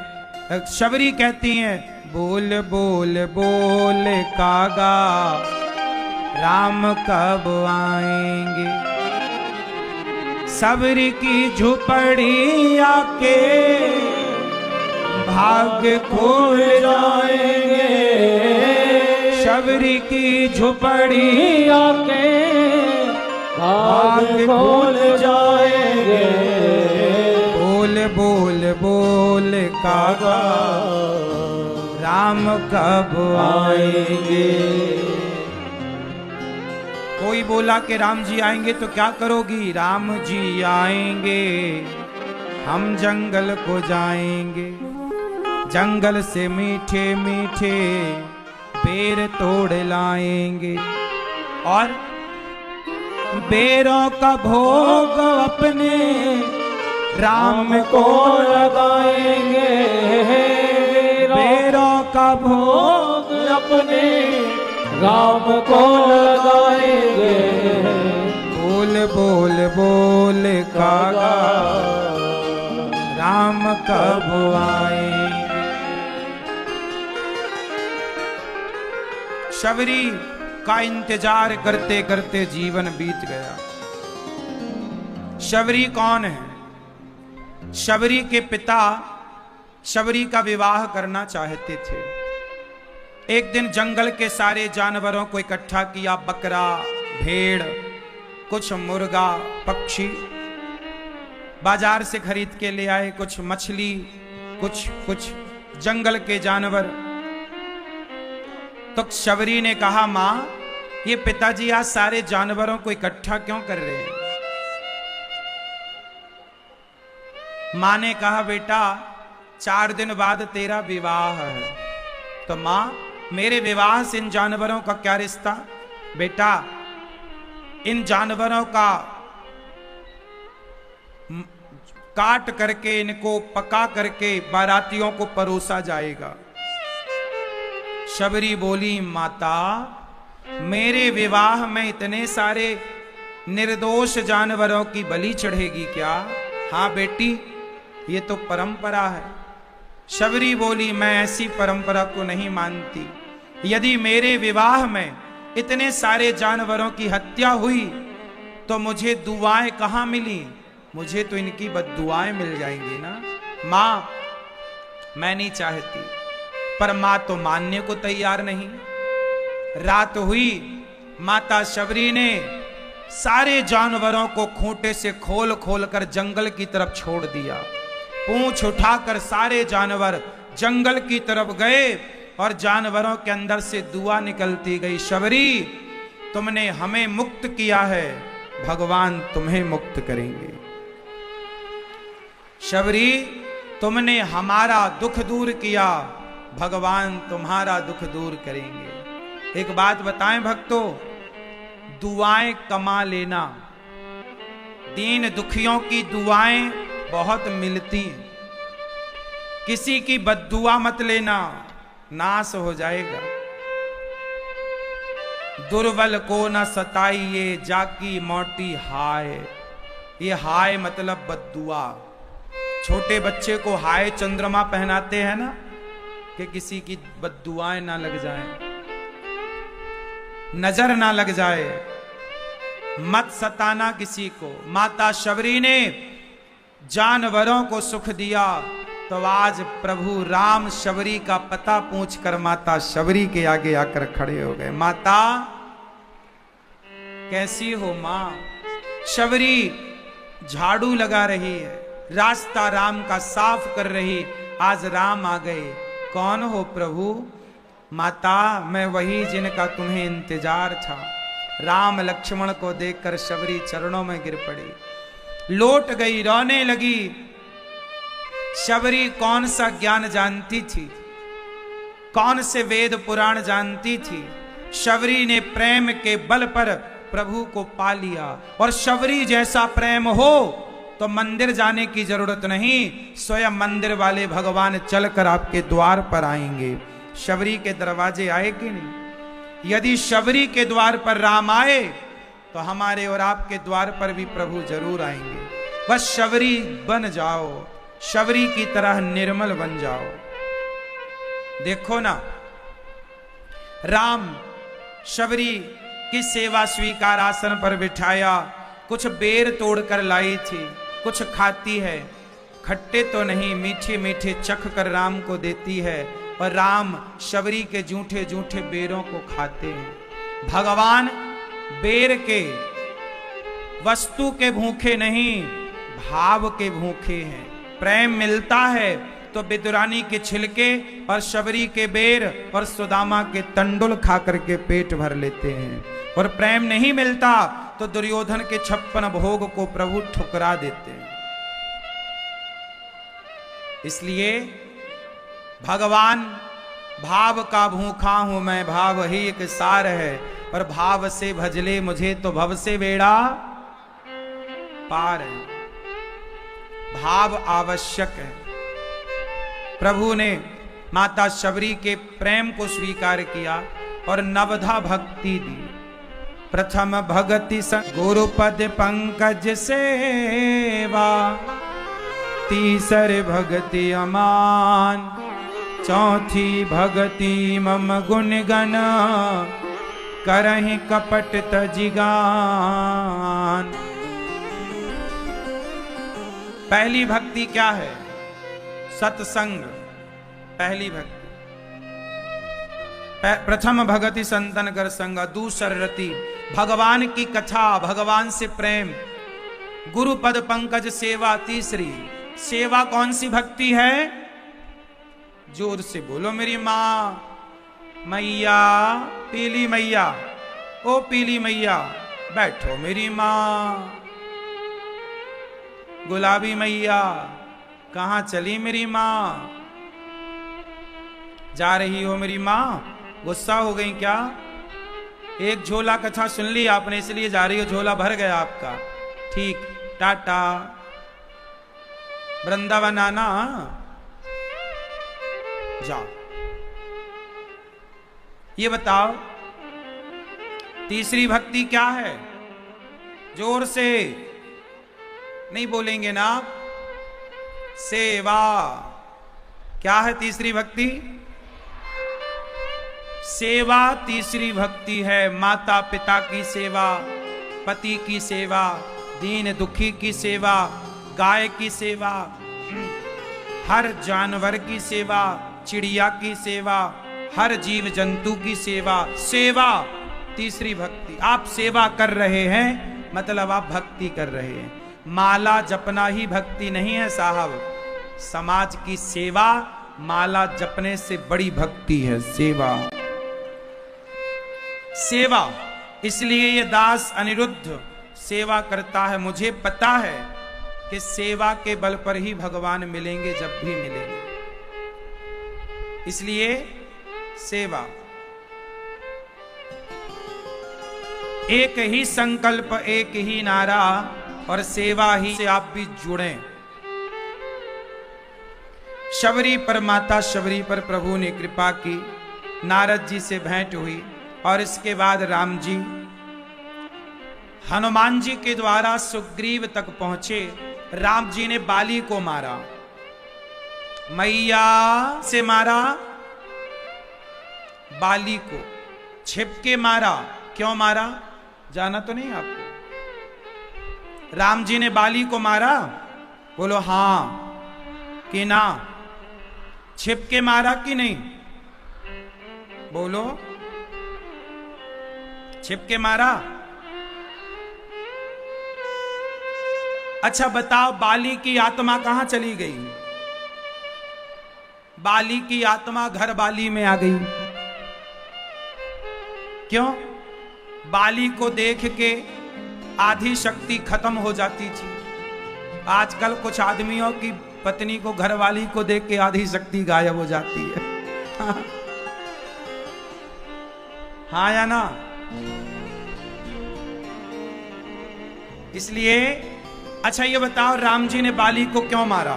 शबरी कहती हैं, बोल बोल बोल कागा राम कब आएंगे। सबरी की झुपड़ी आके भाग्य खोल जाएंगे। शबरी की झुपड़ी आके भाग्य खोल जाएंगे। बोल बोल बोल कागा राम कब आएंगे। कोई बोला कि राम जी आएंगे तो क्या करोगी? राम जी आएंगे हम जंगल को जाएंगे, जंगल से मीठे मीठे बेर तोड़ लाएंगे और बेरों का भोग अपने राम को लगाएंगे, बेरों का भोग अपने राम को लगाएंगे। बोल बोल बोल कागा राम कब आएंगे। शबरी का इंतजार करते करते जीवन बीत गया। शबरी कौन है? शबरी के पिता शबरी का विवाह करना चाहते थे। एक दिन जंगल के सारे जानवरों को इकट्ठा किया, बकरा, भेड़, कुछ मुर्गा, पक्षी बाजार से खरीद के ले आए, कुछ मछली, कुछ जंगल के जानवर। तो शबरी ने कहा, मां ये पिताजी आज सारे जानवरों को इकट्ठा क्यों कर रहे हैं? मां ने कहा, बेटा 4 दिन बाद तेरा विवाह है। तो मां मेरे विवाह से इन जानवरों का क्या रिश्ता? बेटा इन जानवरों का काट करके, इनको पका करके बारातियों को परोसा जाएगा। शबरी बोली, माता मेरे विवाह में इतने सारे निर्दोष जानवरों की बलि चढ़ेगी क्या? हाँ बेटी ये तो परंपरा है। शबरी बोली, मैं ऐसी परंपरा को नहीं मानती। यदि मेरे विवाह में इतने सारे जानवरों की हत्या हुई तो मुझे दुआएं कहां मिली? मुझे तो इनकी बद्दुआएं मिल जाएंगी ना। मां मैं नहीं चाहती, पर मां तो मानने को तैयार नहीं। रात हुई, माता शबरी ने सारे जानवरों को खूंटे से खोल खोल कर जंगल की तरफ छोड़ दिया। पूंछ उठाकर सारे जानवर जंगल की तरफ गए और जानवरों के अंदर से दुआ निकलती गई, शबरी तुमने हमें मुक्त किया है, भगवान तुम्हें मुक्त करेंगे। शबरी तुमने हमारा दुख दूर किया, भगवान तुम्हारा दुख दूर करेंगे। एक बात बताएं भक्तों, दुआएं कमा लेना, दीन दुखियों की दुआएं बहुत मिलती हैं। किसी की बद्दुआ मत लेना, नाश हो जाएगा। दुर्बल को न सताइए जाकी मोटी हाय। ये हाय मतलब बद्दुआ। छोटे बच्चे को हाय चंद्रमा पहनाते हैं ना, कि किसी की बद्दुआएं ना लग जाए, नजर ना लग जाए। मत सताना किसी को। माता शबरी ने जानवरों को सुख दिया, तो आज प्रभु राम शबरी का पता पूछकर माता शबरी के आगे आकर खड़े हो गए। माता कैसी हो मां? शबरी झाड़ू लगा रही है, रास्ता राम का साफ कर रही। आज राम आ गए। कौन हो प्रभु? माता मैं वही जिनका तुम्हें इंतजार था। राम लक्ष्मण को देखकर शबरी चरणों में गिर पड़ी, लौट गई, रोने लगी। शबरी कौन सा ज्ञान जानती थी, कौन से वेद पुराण जानती थी? शबरी ने प्रेम के बल पर प्रभु को पा लिया। और शबरी जैसा प्रेम हो तो मंदिर जाने की जरूरत नहीं, स्वयं मंदिर वाले भगवान चलकर आपके द्वार पर आएंगे। शबरी के दरवाजे आए कि नहीं? यदि शबरी के द्वार पर राम आए तो हमारे और आपके द्वार पर भी प्रभु जरूर आएंगे। बस शबरी बन जाओ, शबरी की तरह निर्मल बन जाओ। देखो ना, राम शबरी की सेवा स्वीकार आसन पर बिठाया, कुछ बेर तोड़कर लाई थी, कुछ खाती है, खट्टे तो नहीं, मीठे मीठे चख कर राम को देती है। और राम शबरी के जूठे जूठे बेरों को खाते हैं। भगवान बेर के, वस्तु के भूखे नहीं, भाव के भूखे हैं। प्रेम मिलता है तो विदुरानी के छिलके और शबरी के बेर और सुदामा के तंडुल खा करके पेट भर लेते हैं। और प्रेम नहीं मिलता तो दुर्योधन के 56 भोग को प्रभु ठुकरा देते हैं। इसलिए भगवान भाव का भूखा हूं मैं, भाव ही एक सार है, और भाव से भजले मुझे तो भव से बेड़ा पार है। भाव आवश्यक है। प्रभु ने माता शबरी के प्रेम को स्वीकार किया और नवधा भक्ति दी। प्रथम भगति गुरुपद पंकज सेवा, तीसर भगति अमान, चौथी भगति मम गुण गण, करहि कपट तजिगान। पहली भक्ति क्या है? सत्संग। पहली भक्ति प्रथम भगति संतन कर संग, दूसर रति भगवान की कथा, भगवान से प्रेम, गुरु पद पंकज सेवा, तीसरी सेवा। कौन सी भक्ति है? जोर से बोलो मेरी माँ मैया, पीली मैया, ओ पीली मैया बैठो मेरी माँ। गुलाबी मैया कहाँ चली मेरी माँ? जा रही हो मेरी माँ? गुस्सा हो गई क्या? एक झोला कथा सुन ली आपने इसलिए जा रही हो, झोला भर गया आपका। ठीक, टाटा। वृंदावन आना, जाओ। ये बताओ तीसरी भक्ति क्या है? जोर से नहीं बोलेंगे ना। सेवा। क्या है तीसरी भक्ति? सेवा तीसरी भक्ति है। माता पिता की सेवा, पति की सेवा, दीन दुखी की सेवा, गाय की सेवा, हर जानवर की सेवा, चिड़िया की सेवा, हर जीव जंतु की सेवा। सेवा तीसरी भक्ति। आप सेवा कर रहे हैं मतलब आप भक्ति कर रहे हैं। माला जपना ही भक्ति नहीं है साहब। समाज की सेवा माला जपने से बड़ी भक्ति है। सेवा सेवा। इसलिए ये दास अनिरुद्ध सेवा करता है। मुझे पता है कि सेवा के बल पर ही भगवान मिलेंगे जब भी मिलेंगे। इसलिए सेवा। एक ही संकल्प, एक ही नारा, और सेवा ही से आप भी जुड़े। शबरी पर, माता शबरी पर प्रभु ने कृपा की। नारद जी से भेंट हुई और इसके बाद राम जी हनुमान जी के द्वारा सुग्रीव तक पहुंचे। राम जी ने बाली को मारा, मैया से मारा, बाली को छिपके मारा। क्यों मारा जाना तो नहीं आपको? राम जी ने बाली को मारा? बोलो हां कि ना? छिपके मारा कि नहीं? बोलो छिपके मारा। अच्छा बताओ, बाली की आत्मा कहां चली गई? बाली की आत्मा घर बाली में आ गई। क्यों? बाली को देख के आधी शक्ति खत्म हो जाती थी। आजकल कुछ आदमियों की पत्नी को, घरवाली को देख के आधी शक्ति गायब हो जाती है। हाँ या ना? इसलिए अच्छा ये बताओ, राम जी ने बाली को क्यों मारा?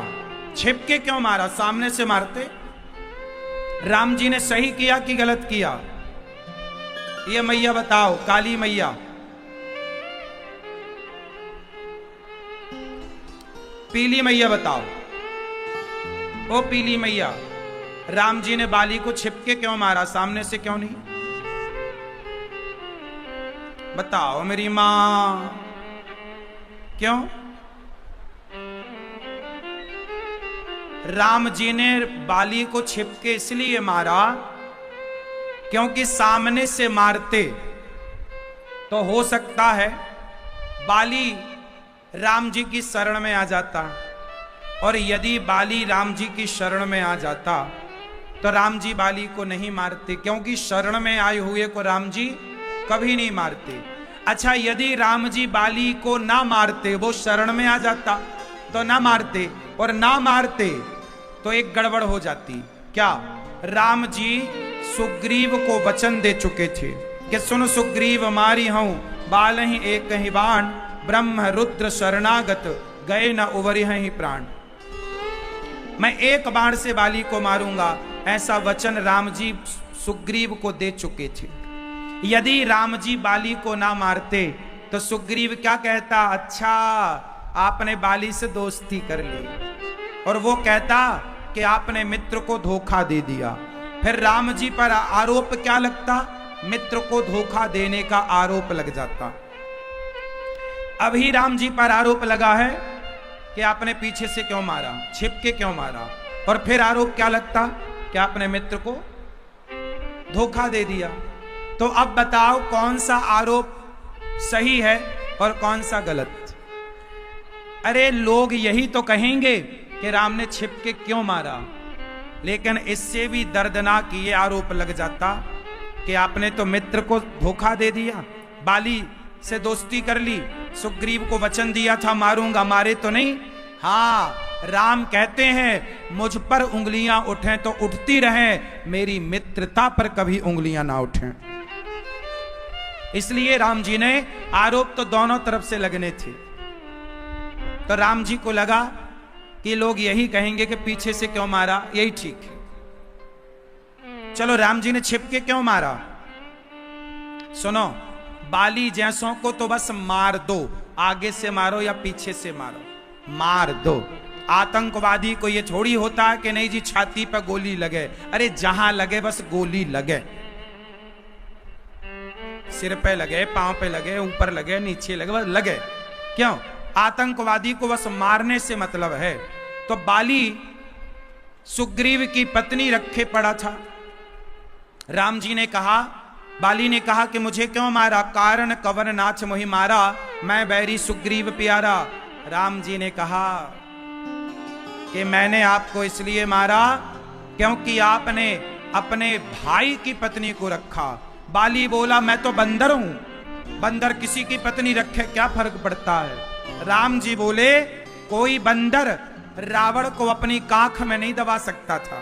छिपके क्यों मारा? सामने से मारते। राम जी ने सही किया कि गलत किया? ये मैया बताओ, काली मैया, पीली मैया बताओ। ओ पीली मैया, राम जी ने बाली को छिपके क्यों मारा, सामने से क्यों नहीं? बताओ मेरी मां, क्यों? राम जी ने बाली को छिपके इसलिए मारा क्योंकि सामने से मारते तो हो सकता है बाली राम जी की शरण में आ जाता, और यदि बाली राम जी की शरण में आ जाता तो राम जी बाली को नहीं मारते, क्योंकि शरण में आए हुए को राम जी कभी नहीं मारते। अच्छा, यदि राम जी बाली को ना मारते, वो शरण में आ जाता तो ना मारते, और ना मारते तो एक गड़बड़ हो जाती। क्या? राम जी सुग्रीव को वचन दे चुके थे कि सुन सुग्रीव मारी हूं बाल ही एक ही बाण, ब्रह्म रुद्र शरणागत गए न उवरि ही प्राण। मैं एक बाण से बाली को मारूंगा, ऐसा वचन राम जी सुग्रीव को दे चुके थे। यदि राम जी बाली को ना मारते तो सुग्रीव क्या कहता? अच्छा, आपने बाली से दोस्ती कर ली, और वो कहता कि आपने मित्र को धोखा दे दिया। फिर राम जी पर आरोप क्या लगता? मित्र को धोखा देने का आरोप लग जाता। अभी राम जी पर आरोप लगा है कि आपने पीछे से क्यों मारा, छिप के क्यों मारा, और फिर आरोप क्या लगता? कि आपने मित्र को धोखा दे दिया। तो अब बताओ कौन सा आरोप सही है और कौन सा गलत? अरे लोग यही तो कहेंगे कि राम ने छिप के क्यों मारा, लेकिन इससे भी दर्दनाक ये आरोप लग जाता कि आपने तो मित्र को धोखा दे दिया, बाली से दोस्ती कर ली, सुग्रीव को वचन दिया था मारूंगा, मारे तो नहीं। हाँ, राम कहते हैं मुझ पर उंगलियां उठें तो उठती रहें, मेरी मित्रता पर कभी उंगलियां ना उठें। इसलिए राम जी ने आरोप तो दोनों तरफ से लगने थे। तो राम जी को लगा कि लोग यही कहेंगे कि पीछे से क्यों मारा, यही ठीक है। चलो, राम जी ने छिप के क्यों मारा? सुनो, बाली जैसों को तो बस मार दो, आगे से मारो या पीछे से मारो, मार दो। आतंकवादी को ये थोड़ी होता है कि नहीं जी छाती पर गोली लगे। अरे जहां लगे बस गोली लगे, सिर पे लगे, पांव पे लगे, ऊपर लगे, नीचे लगे, बस लगे। क्यों? आतंकवादी को बस मारने से मतलब है। तो बाली सुग्रीव की पत्नी रखे पड़ा था। राम जी ने कहा, बाली ने कहा कि मुझे क्यों मारा? कारण कवन नाथ मोहि मारा, मैं बैरी सुग्रीव प्यारा। राम जी ने कहा कि मैंने आपको इसलिए मारा क्योंकि आपने अपने भाई की पत्नी को रखा। बाली बोला मैं तो बंदर हूं, बंदर किसी की पत्नी रखे क्या फर्क पड़ता है। राम जी बोले कोई बंदर रावण को अपनी काख में नहीं दबा सकता था।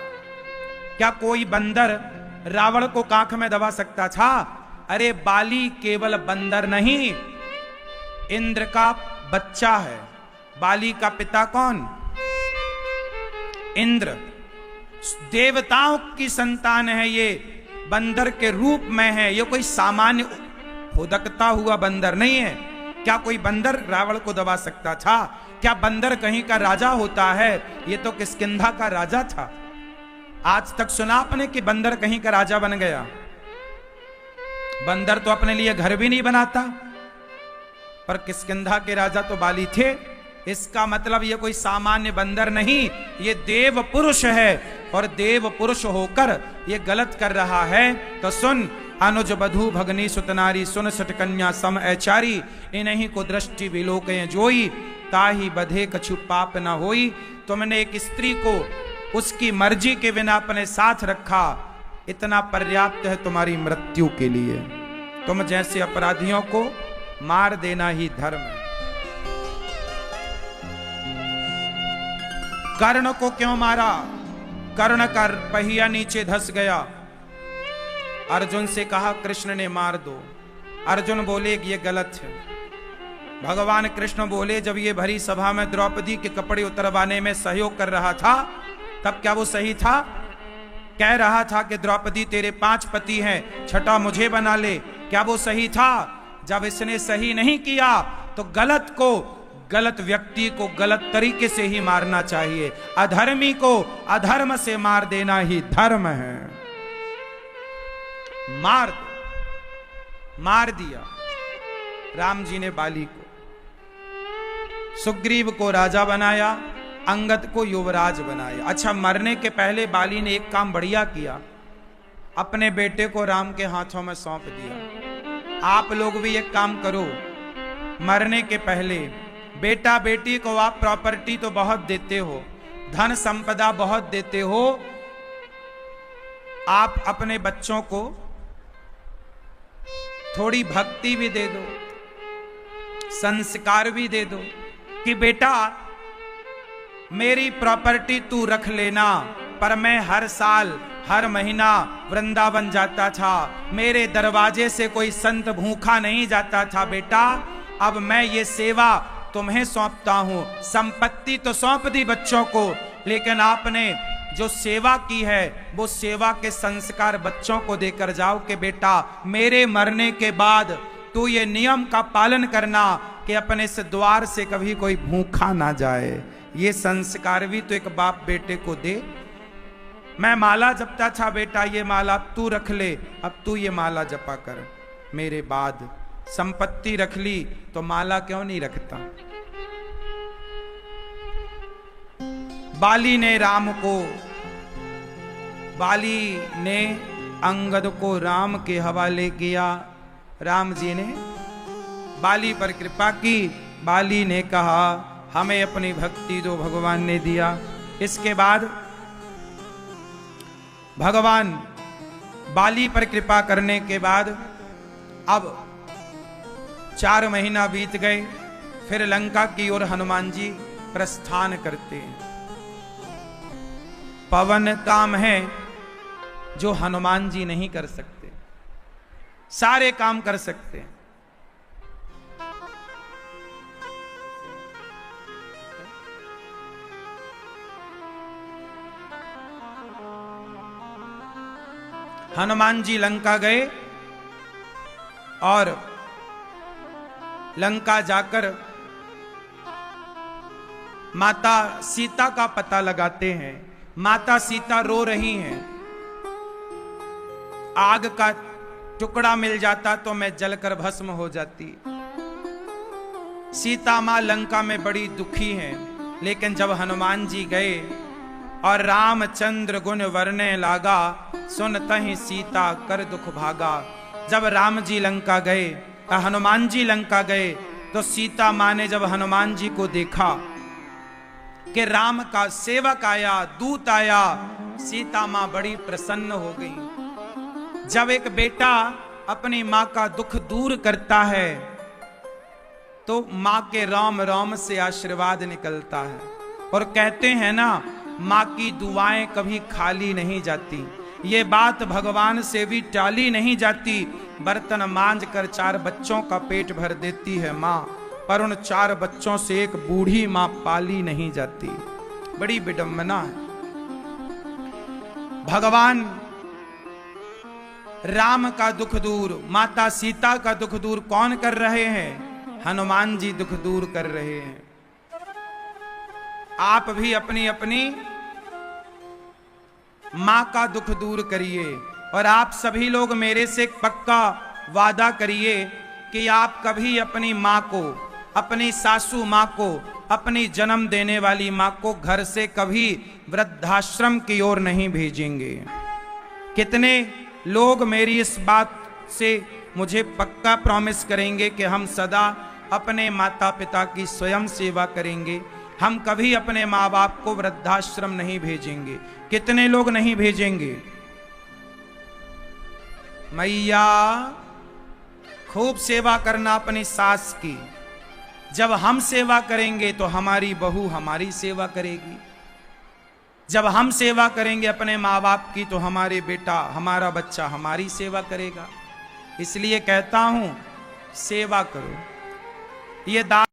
क्या कोई बंदर रावण को काख में दबा सकता था? अरे बाली केवल बंदर नहीं, इंद्र का बच्चा है। बाली का पिता कौन? इंद्र। देवताओं की संतान है, ये बंदर के रूप में है, ये कोई सामान्य हुदकता हुआ बंदर नहीं है। क्या कोई बंदर रावण को दबा सकता था? क्या बंदर कहीं का राजा होता है? ये तो किष्किंधा का राजा था। आज तक सुना आपने कि बंदर कहीं का राजा बन गया? बंदर तो अपने लिए घर भी नहीं बनाता, पर किष्किंधा के राजा तो बाली थे। इसका मतलब ये कोई सामान्य बंदर नहीं, ये देव पुरुष है, और देव पुरुष होकर ये गलत कर रहा है। तो सुन, अनुज बधू भगनी सुतनारी, सुन सट कन्या सम ऐचारी, इन्हीं को दृष्टि विलोकय जोई, ताही बधे कछु पाप न होई। तुमने एक स्त्री को उसकी मर्जी के बिना अपने साथ रखा, इतना पर्याप्त है तुम्हारी मृत्यु के लिए। तुम जैसे अपराधियों को मार देना ही धर्म है। कर्ण को क्यों मारा? कर्ण का पहिया नीचे धस गया। अर्जुन से कहा कृष्ण ने मार दो। अर्जुन बोले ये गलत है। भगवान कृष्ण बोले जब ये भरी सभा में द्रौपदी के कपड़े उतरवाने में सहयोग कर रहा था, तब क्या वो सही था? कह रहा था कि द्रौपदी तेरे 5 पति हैं, छठा मुझे बना ले। क्या वो सही था? जब इसने सही नहीं किया तो गलत को, गलत व्यक्ति को गलत तरीके से ही मारना चाहिए। अधर्मी को अधर्म से मार देना ही धर्म है। मार दिया राम जी ने बाली को। सुग्रीव को राजा बनाया, अंगद को युवराज बनाया। अच्छा, मरने के पहले बाली ने एक काम बढ़िया किया, अपने बेटे को राम के हाथों में सौंप दिया। आप लोग भी एक काम करो, मरने के पहले बेटा बेटी को आप प्रॉपर्टी तो बहुत देते हो, धन संपदा बहुत देते हो, आप अपने बच्चों को थोड़ी भक्ति भी दे दो, संस्कार भी दे दो कि बेटा मेरी प्रॉपर्टी तू रख लेना, पर मैं हर साल हर महीना वृंदावन जाता था, मेरे दरवाजे से कोई संत भूखा नहीं जाता था बेटा, अब मैं ये सेवा तुम्हें सौंपता हूं। संपत्ति तो सौंप दी बच्चों को, लेकिन आपने जो सेवा की है वो सेवा के संस्कार बच्चों को देकर जाओ कि बेटा मेरे मरने के बाद तू ये नियम का पालन करना कि अपने से द्वार से कभी कोई भूखा ना जाए। ये संस्कार भी तो एक बाप बेटे को दे। मैं माला जपता था बेटा, ये माला तू रख ले, अब तू ये माला जपा कर मेरे बाद। संपत्ति रख ली तो माला क्यों नहीं रखता। बाली ने अंगद को राम के हवाले किया। राम जी ने बाली पर कृपा की। बाली ने कहा हमें अपनी भक्ति दो, भगवान ने दिया। इसके बाद भगवान बाली पर कृपा करने के बाद अब 4 महीना बीत गए। फिर लंका की ओर हनुमान जी प्रस्थान करते हैं। पवन काम है जो हनुमान जी नहीं कर सकते, सारे काम कर सकते हैं। हनुमान जी लंका गए और लंका जाकर माता सीता का पता लगाते हैं। माता सीता रो रही हैं। आग का टुकड़ा मिल जाता तो मैं जलकर भस्म हो जाती। सीता मां लंका में बड़ी दुखी हैं। लेकिन जब हनुमान जी गए और रामचंद्र गुण वर्णे लागा, सुनतहि सीता कर दुख भागा। जब राम जी लंका गए, हनुमान जी लंका गए, तो सीता मां ने जब हनुमान जी को देखा कि राम का सेवक आया, दूत आया, सीता मां बड़ी प्रसन्न हो गई। जब एक बेटा अपनी मां का दुख दूर करता है तो मां के राम राम से आशीर्वाद निकलता है। और कहते हैं ना, मां की दुआएं कभी खाली नहीं जाती। ये बात भगवान से भी टाली नहीं जाती। बर्तन मांज कर 4 बच्चों का पेट भर देती है मां, पर उन 4 बच्चों से एक बूढ़ी मां पाली नहीं जाती। बड़ी विडंबना है। भगवान राम का दुख दूर, माता सीता का दुख दूर कौन कर रहे हैं? हनुमान जी दुख दूर कर रहे हैं। आप भी अपनी अपनी मां का दुख दूर करिए। और आप सभी लोग मेरे से एक पक्का वादा करिए कि आप कभी अपनी मां को, अपनी सासू मां को, अपनी जन्म देने वाली मां को घर से कभी वृद्धाश्रम की ओर नहीं भेजेंगे। कितने लोग मेरी इस बात से मुझे पक्का प्रॉमिस करेंगे कि हम सदा अपने माता पिता की स्वयं सेवा करेंगे, हम कभी अपने माँ बाप को वृद्धाश्रम नहीं भेजेंगे? कितने लोग नहीं भेजेंगे? मैया खूब सेवा करना अपनी सास की। जब हम सेवा करेंगे तो हमारी बहू हमारी सेवा करेगी। जब हम सेवा करेंगे अपने माँ बाप की तो हमारे बेटा, हमारा बच्चा हमारी सेवा करेगा। इसलिए कहता हूं सेवा करो। ये